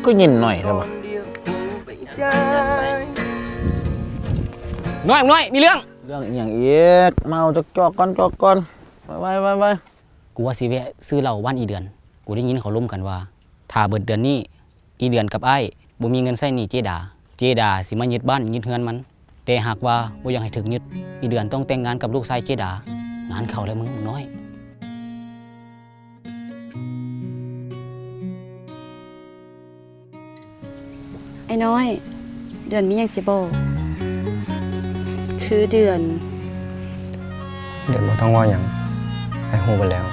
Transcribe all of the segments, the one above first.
ก็ยินหน่อยแล้วมั้งน้อยมีเรื่องอย่างเอีกเมาจอกก่อนไปกูว่าสิแวะซื้อเหล้าบ้านอีเดือนกูได้ยินเขาล้มกันว่าถ้าเบิดเดือนนี้อีเดือนกับไอ้บ่มีเงินใช้หนี้เจดาสิมายึดบ้านยึดเฮือนมันแต่หากว่าบ่อยากให้ถึกยึดอีเดือนต้องแต่งงานกับลูกชายเจดางานเข้าแล้วมึงน้อยไอ้น้อยเดือนมีหยังสิบอกคือเดือนบ่ต้องว่าหยังไอ้ฮู้ไปแล้ว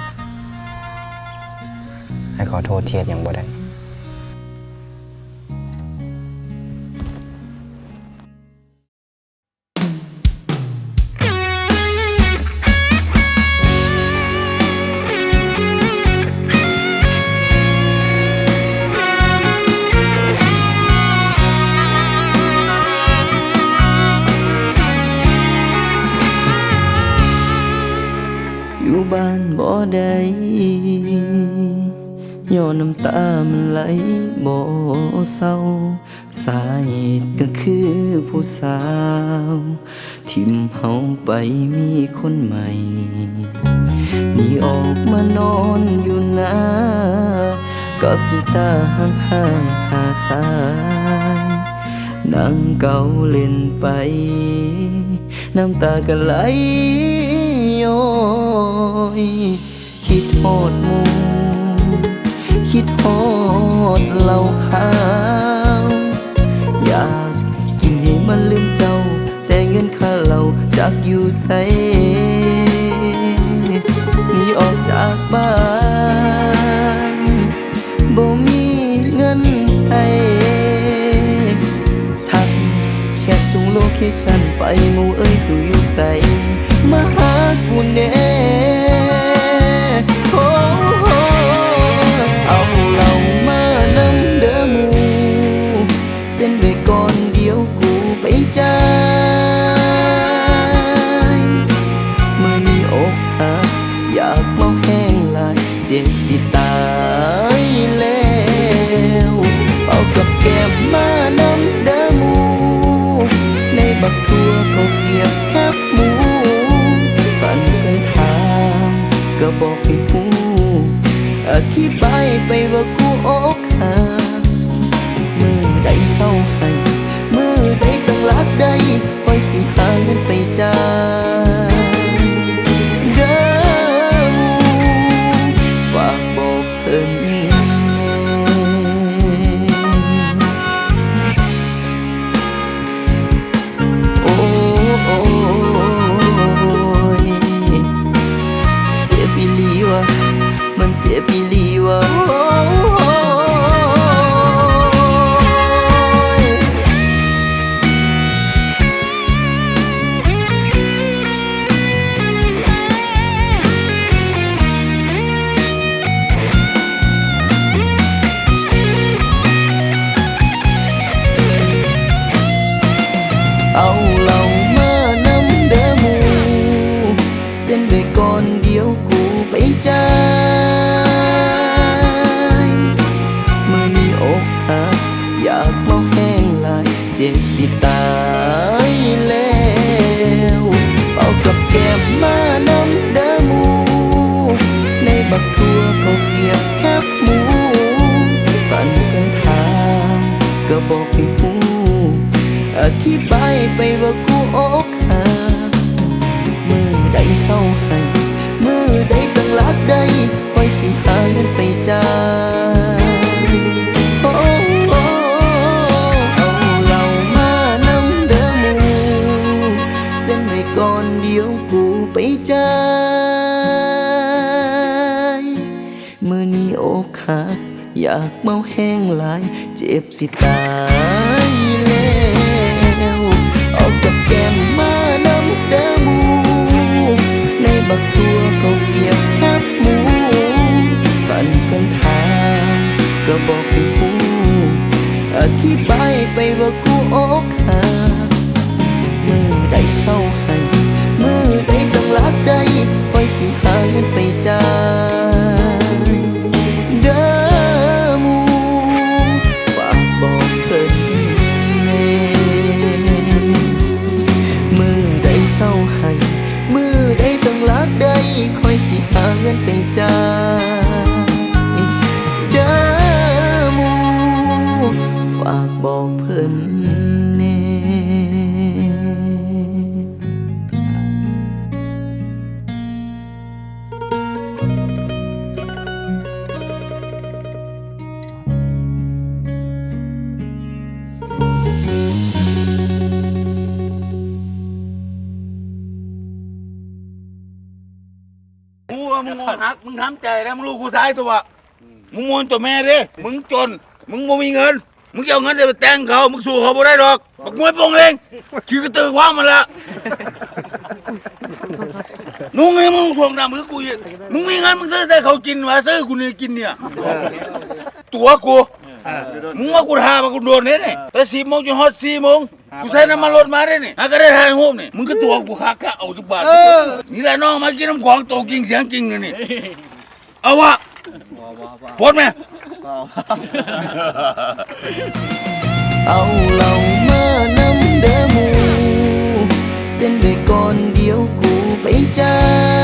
ไอ้ขอโทษเทียดหยังบ่ได้อยู่บ้านบ่ได้ย้อนน้ำตามันไหลบ่เศร้าสาเหตุก็คือผู้สาวทิ่มเฮาไปมีคนใหม่หนีออกมานอนอยู่นากับกีตาร์ห่างๆหาสายนั่งเก่าเล่นไปน้ำตาก็ไหลย้อยคิดฮอดหมู่คิดฮอดเหล้าขาวอยากกินให้มันลืมเจ้าแต่เงินค่าเหล้าจากอยู่ไสหนีออกจากบ้านบ่มีเงินใส่ทักแชทส่งโลเคชั่นไปหมู่เอ้ยสู่อยู่ไสมาหากูแน่โอ้เอาเหล้ามานำเด้อหมู่เส้นไว้ก่อนเดี๋ยวกูไปจ่ายเมื่อมีอกหักอยากเมาแห้งหลายเจ็บสิตายแล้วเอากับแก้มมานำเด้อหมู่ในบักทัวเขาเกียบแคบหมูฝันกันทางก็บอกให้ผู้อธิบายไปว่ากูอกหักมือใดเศร้าให้มือใดตั้งรักได้คอยสิหาเงินไปจ่ายเด้อฝากบอกเพิ่นมันเจ็บอีหลีวะเอาเหล้ามานำเด้อหมู่เส้นไปก่อนเดี๋ยวกูไปจ่ายเมื่อมีอกหักอยากเมาแห้งหลายเจ็บสิตายแล้วเอากับแก้มมานำเด้อหมู่ในบักทัวเขาเกียบแคบหมูฝันกันทางก็บอกให้ผู้อธิบายไปว่ากูอกหักมือใดเศร้าให้มือใดตั้งรักได้คอยสิหาเงินไปจ่ายโอ้เอาเหล้ามานำเด้อหมู่เส้นไว้ก่อนเดี๋ยวกูไปจ่ายมือนี้อกหักอยากเมาแห้งหลายเจ็บสิตายแล้วเอากับแก้มมานำเด้อหมู่ในบักตัวเขาเกียบแคบหมูฝันกันทางก็บอกให้ผู้อธิบายไปว่ากูอกหักมือใดเศร้าให้มือใดต้องรักได้คอยสิหาเงินไปจ่าย กูว่ามึงงงหักมึงทำใจนะมึงลูกกูซ้ายตัวมึงมวนตัวแม่ดิมึงจนมึงบ่มีเงินมึงจะเอาเงินจะไปแต่งเขามึงสู้เขาบ่ได้ดอกบักมวยโปงเองขี้กระตือความมันละนุ่งไงมึงทวงน้ำมือกูอีกมึงมีเงินมึงซื้อให้เขากินวะซื้อกูนี่กินเนี่ยตัวกูมึงว่ากูทามากูโดนเนี่ยแต่4 โมงจนฮอด4 โมงกูใช้น้ำมันรถมาได้นี่หาก็ได้ทายโฮมนี่มึงก็ตัวกูคักกะเอาจุบาทนี่แหละน้องมากินน้ำของโตกิงเสียงจริงเลยนี่เอาวะโพดไหม เอาเหล่ามานำเด้อหมูเส้นไปก่อนเดี๋ยวกูไปจ่าย